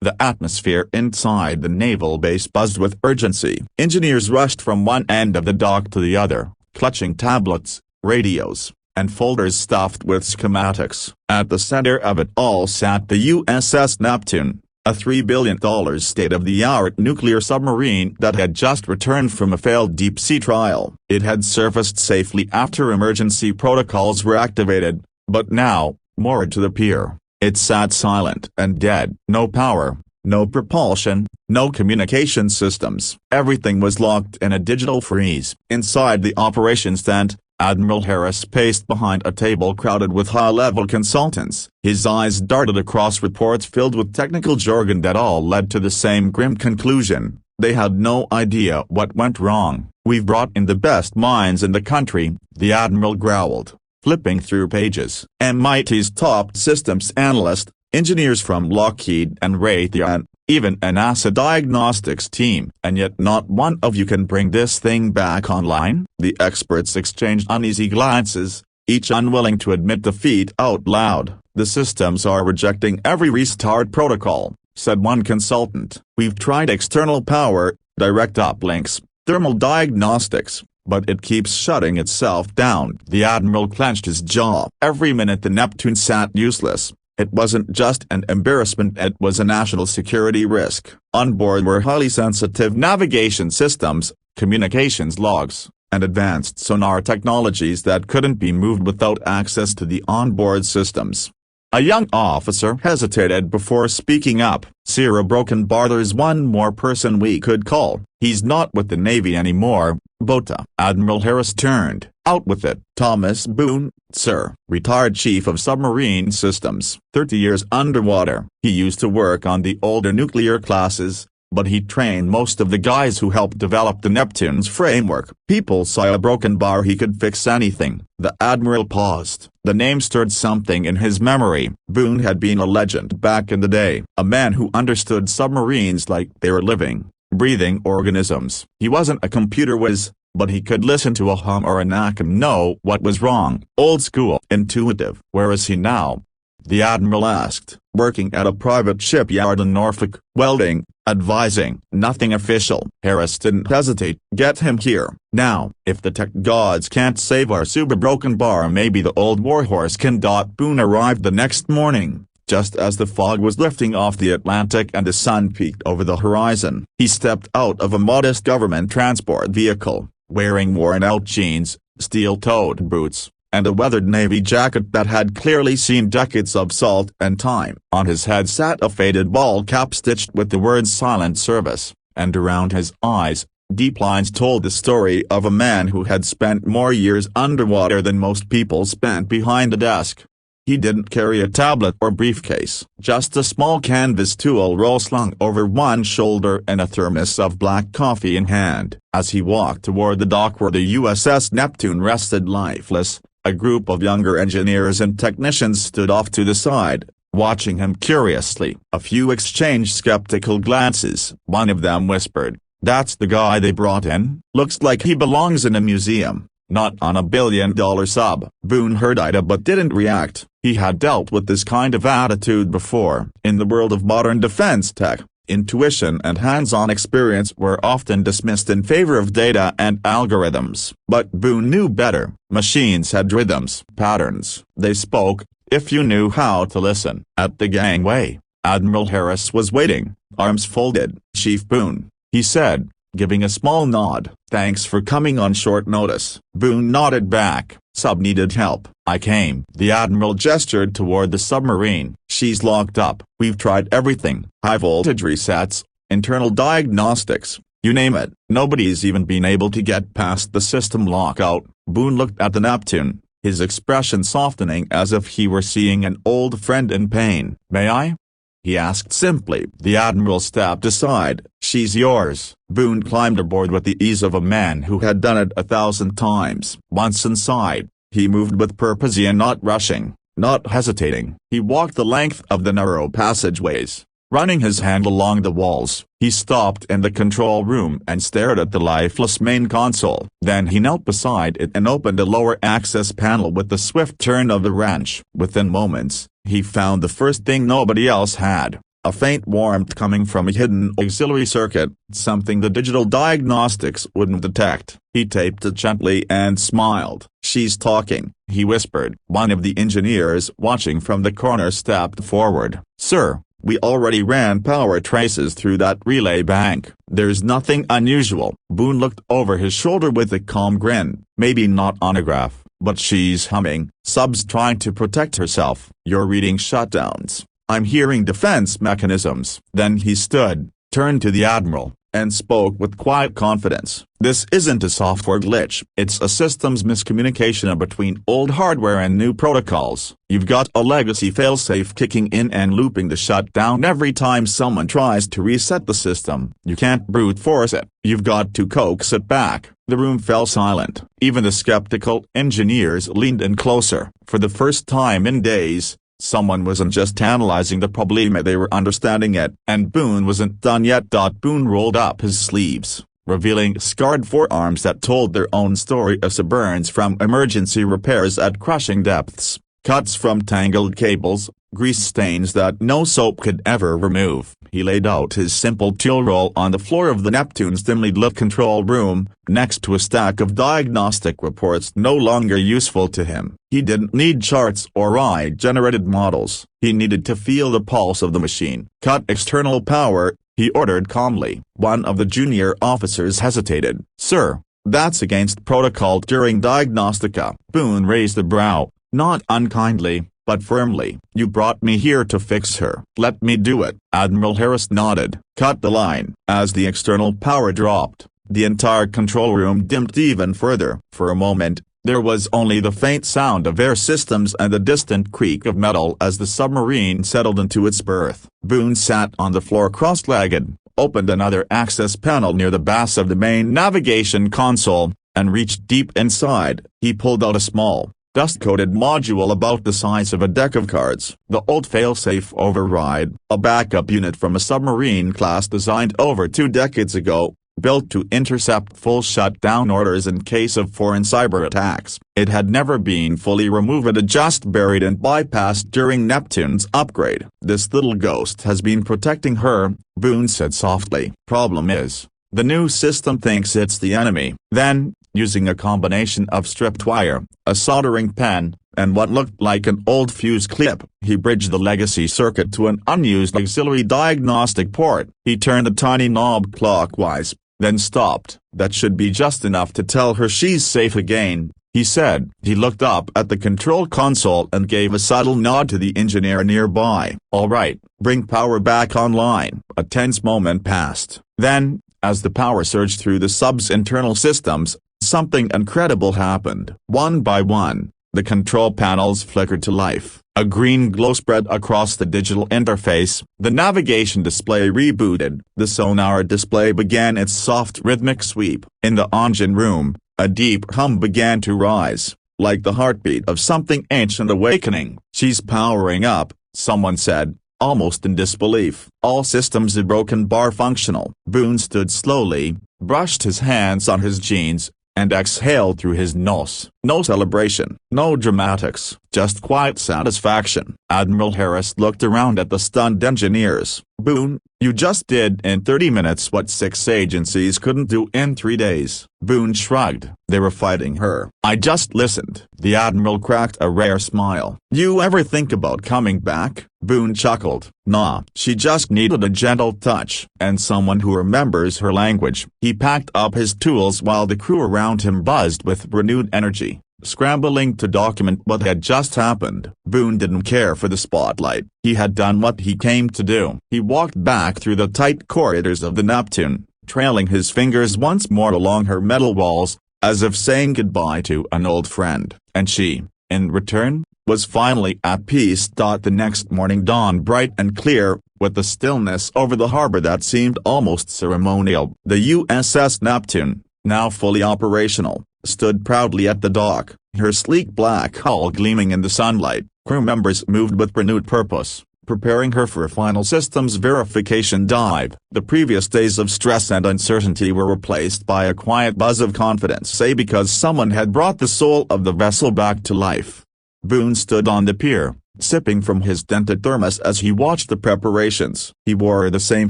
The atmosphere inside the naval base buzzed with urgency. Engineers rushed from one end of the dock to the other, clutching tablets, radios, and folders stuffed with schematics. At the center of it all sat the USS Neptune, a $3 billion state-of-the-art nuclear submarine that had just returned from a failed deep-sea trial. It had surfaced safely after emergency protocols were activated, but now, moored to the pier, it sat silent and dead. No power, no propulsion, no communication systems. Everything was locked in a digital freeze. Inside the operations tent, Admiral Harris paced behind a table crowded with high-level consultants. His eyes darted across reports filled with technical jargon that all led to the same grim conclusion: they had no idea what went wrong. "We've brought in the best minds in the country," the Admiral growled, flipping through pages. MIT's top systems analyst, engineers from Lockheed and Raytheon, even a NASA diagnostics team. "And yet not one of you can bring this thing back online?" The experts exchanged uneasy glances, each unwilling to admit defeat out loud. "The systems are rejecting every restart protocol," said one consultant. "We've tried external power, direct uplinks, thermal diagnostics, but it keeps shutting itself down." The Admiral clenched his jaw. Every minute the Neptune sat useless. It wasn't just an embarrassment, it was a national security risk. On board were highly sensitive navigation systems, communications logs, and advanced sonar technologies that couldn't be moved without access to the onboard systems. A young officer hesitated before speaking up. "Sierra Broken Bar, there's one more person we could call. He's not with the Navy anymore, Bota." Admiral Harris turned. "Out with it." "Thomas Boone, sir, retired chief of submarine systems. 30 years underwater. He used to work on the older nuclear classes, but he trained most of the guys who helped develop the Neptune's framework. People saw a broken bar, he could fix anything." The Admiral paused. The name stirred something in his memory. Boone had been a legend back in the day. A man who understood submarines like they were living, breathing organisms. He wasn't a computer whiz, but he could listen to a hum or a knock and know what was wrong. Old school. Intuitive. "Where is he now?" the Admiral asked. "Working at a private shipyard in Norfolk, welding, advising." "Nothing official." Harris didn't hesitate. "Get him here, now. If the tech gods can't save our super broken bar, maybe the old warhorse can." Boone arrived the next morning, just as the fog was lifting off the Atlantic and the sun peeked over the horizon. He stepped out of a modest government transport vehicle, wearing worn-out jeans, steel-toed boots, and a weathered navy jacket that had clearly seen decades of salt and time. On his head sat a faded ball cap stitched with the words "Silent Service," and around his eyes, deep lines told the story of a man who had spent more years underwater than most people spent behind a desk. He didn't carry a tablet or briefcase, just a small canvas tool roll slung over one shoulder and a thermos of black coffee in hand. As he walked toward the dock where the USS Neptune rested lifeless, a group of younger engineers and technicians stood off to the side, watching him curiously. A few exchanged skeptical glances. One of them whispered, "That's the guy they brought in? Looks like he belongs in a museum, not on a billion-dollar sub." Boone heard it but didn't react. He had dealt with this kind of attitude before. In the world of modern defense tech, intuition and hands-on experience were often dismissed in favor of data and algorithms. But Boone knew better. Machines had rhythms, patterns. They spoke, if you knew how to listen. At the gangway, Admiral Harris was waiting, arms folded. "Chief Boone," he said, giving a small nod. "Thanks for coming on short notice." Boone nodded back. "Sub needed help. I came." The Admiral gestured toward the submarine. "She's locked up. We've tried everything. High voltage resets, internal diagnostics, you name it. Nobody's even been able to get past the system lockout." Boone looked at the Neptune, his expression softening as if he were seeing an old friend in pain. "May I?" he asked simply. The Admiral stepped aside. "She's yours." Boone climbed aboard with the ease of a man who had done it 1,000 times. Once inside, he moved with purpose and not rushing, not hesitating. He walked the length of the narrow passageways, running his hand along the walls. He stopped in the control room and stared at the lifeless main console. Then he knelt beside it and opened a lower access panel with the swift turn of the wrench. Within moments, he found the first thing nobody else had: a faint warmth coming from a hidden auxiliary circuit, something the digital diagnostics wouldn't detect. He taped it gently and smiled. "She's talking," he whispered. One of the engineers watching from the corner stepped forward. "Sir, we already ran power traces through that relay bank. There's nothing unusual." Boone looked over his shoulder with a calm grin. "Maybe not on a graph, but she's humming. Sub's trying to protect herself." "You're reading shutdowns." "I'm hearing defense mechanisms." Then he stood, turned to the Admiral, and spoke with quiet confidence. "This isn't a software glitch. It's a systems miscommunication between old hardware and new protocols. You've got a legacy failsafe kicking in and looping the shutdown every time someone tries to reset the system. You can't brute force it. You've got to coax it back." The room fell silent. Even the skeptical engineers leaned in closer. For the first time in days, someone wasn't just analyzing the problem, they were understanding it. And Boone wasn't done yet. Boone rolled up his sleeves, revealing scarred forearms that told their own story of burns from emergency repairs at crushing depths, cuts from tangled cables, grease stains that no soap could ever remove. He laid out his simple tool roll on the floor of the Neptune's dimly lit control room, next to a stack of diagnostic reports no longer useful to him. He didn't need charts or AI-generated models. He needed to feel the pulse of the machine. "Cut external power," he ordered calmly. One of the junior officers hesitated. "Sir, that's against protocol during diagnostica." Boone raised a brow, not unkindly, but firmly. "You brought me here to fix her. Let me do it." Admiral Harris nodded. "Cut the line." As the external power dropped, the entire control room dimmed even further. For a moment, there was only the faint sound of air systems and the distant creak of metal as the submarine settled into its berth. Boone sat on the floor cross-legged, opened another access panel near the base of the main navigation console, and reached deep inside. He pulled out a small, dust-coated module about the size of a deck of cards. The old failsafe override, a backup unit from a submarine class designed over 2 decades ago, built to intercept full shutdown orders in case of foreign cyber attacks. It had never been fully removed, just buried and bypassed during Neptune's upgrade. "This little ghost has been protecting her," Boone said softly. "Problem is, the new system thinks it's the enemy." Then, using a combination of stripped wire, a soldering pen, and what looked like an old fuse clip, he bridged the legacy circuit to an unused auxiliary diagnostic port. He turned the tiny knob clockwise, then stopped. "That should be just enough to tell her she's safe again," he said. He looked up at the control console and gave a subtle nod to the engineer nearby. "All right, bring power back online." A tense moment passed. Then, as the power surged through the sub's internal systems, something incredible happened. One by one, the control panels flickered to life. A green glow spread across the digital interface. The navigation display rebooted. The sonar display began its soft rhythmic sweep. In the engine room, a deep hum began to rise, like the heartbeat of something ancient awakening. "She's powering up," someone said, almost in disbelief. "All systems are broken bar functional." Boone stood slowly, brushed his hands on his jeans, and exhaled through his nose. No celebration, no dramatics, just quiet satisfaction. Admiral Harris looked around at the stunned engineers. "Boone, you just did in 30 minutes what 6 agencies couldn't do in 3 days." Boone shrugged. "They were fighting her. I just listened." The Admiral cracked a rare smile. "You ever think about coming back?" Boone chuckled. "Nah, she just needed a gentle touch, and someone who remembers her language." He packed up his tools while the crew around him buzzed with renewed energy, scrambling to document what had just happened. Boone didn't care for the spotlight. He had done what he came to do. He walked back through the tight corridors of the Neptune, trailing his fingers once more along her metal walls, as if saying goodbye to an old friend. And she, in return, was finally at peace. The next morning dawned bright and clear, with the stillness over the harbor that seemed almost ceremonial. The USS Neptune, now fully operational, stood proudly at the dock, her sleek black hull gleaming in the sunlight. Crew members moved with renewed purpose, preparing her for a final systems verification dive. The previous days of stress and uncertainty were replaced by a quiet buzz of confidence, say because someone had brought the soul of the vessel back to life. Boone stood on the pier, sipping from his dented thermos as he watched the preparations. He wore the same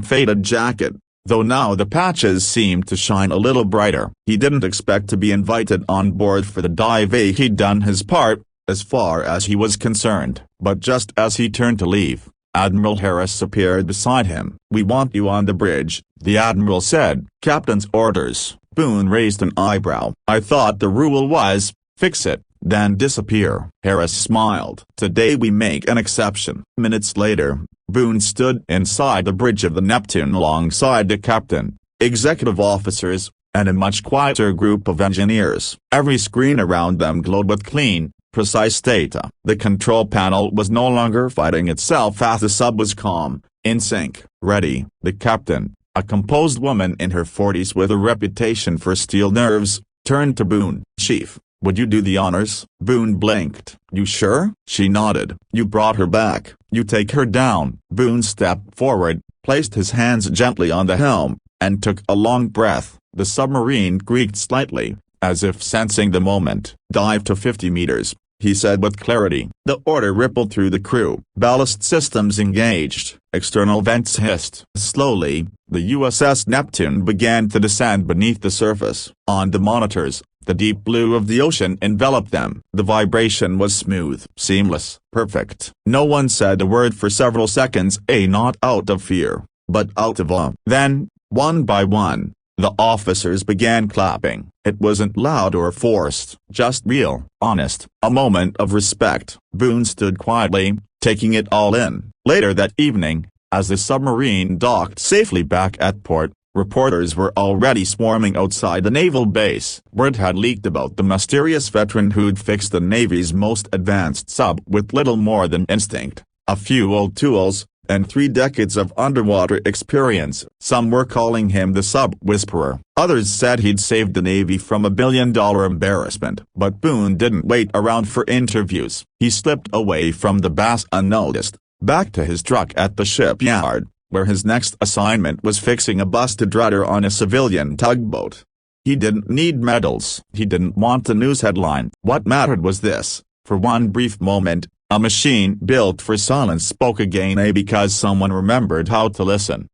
faded jacket, though now the patches seemed to shine a little brighter. He didn't expect to be invited on board for the dive. He'd done his part, as far as he was concerned. But just as he turned to leave, Admiral Harris appeared beside him. "We want you on the bridge," the Admiral said. "Captain's orders." Boone raised an eyebrow. "I thought the rule was, fix it, then disappear." Harris smiled. "Today we make an exception." Minutes later, Boone stood inside the bridge of the Neptune alongside the captain, executive officers, and a much quieter group of engineers. Every screen around them glowed with clean, precise data. The control panel was no longer fighting itself as the sub was calm, in sync. "Ready." The captain, a composed woman in her 40s with a reputation for steel nerves, turned to Boone. "Chief, would you do the honors?" Boone blinked. "You sure?" She nodded. "You brought her back. You take her down." Boone stepped forward, placed his hands gently on the helm, and took a long breath. The submarine creaked slightly, as if sensing the moment. "Dive to 50 meters," he said with clarity. The order rippled through the crew. Ballast systems engaged. External vents hissed. Slowly, the USS Neptune began to descend beneath the surface. On the monitors, the deep blue of the ocean enveloped them. The vibration was smooth, seamless, perfect. No one said a word for several seconds, not out of fear, but out of awe. Then, one by one, the officers began clapping. It wasn't loud or forced, just real, honest. A moment of respect. Boone stood quietly, taking it all in. Later that evening, as the submarine docked safely back at port, reporters were already swarming outside the naval base. Word had leaked about the mysterious veteran who'd fixed the Navy's most advanced sub with little more than instinct, a few old tools, and 3 decades of underwater experience. Some were calling him the sub whisperer. Others said he'd saved the Navy from a billion-dollar embarrassment. But Boone didn't wait around for interviews. He slipped away from the bass unnoticed, back to his truck at the shipyard, where his next assignment was fixing a busted rudder on a civilian tugboat. He didn't need medals. He didn't want a news headline. What mattered was this: for one brief moment, a machine built for silence spoke again, because someone remembered how to listen.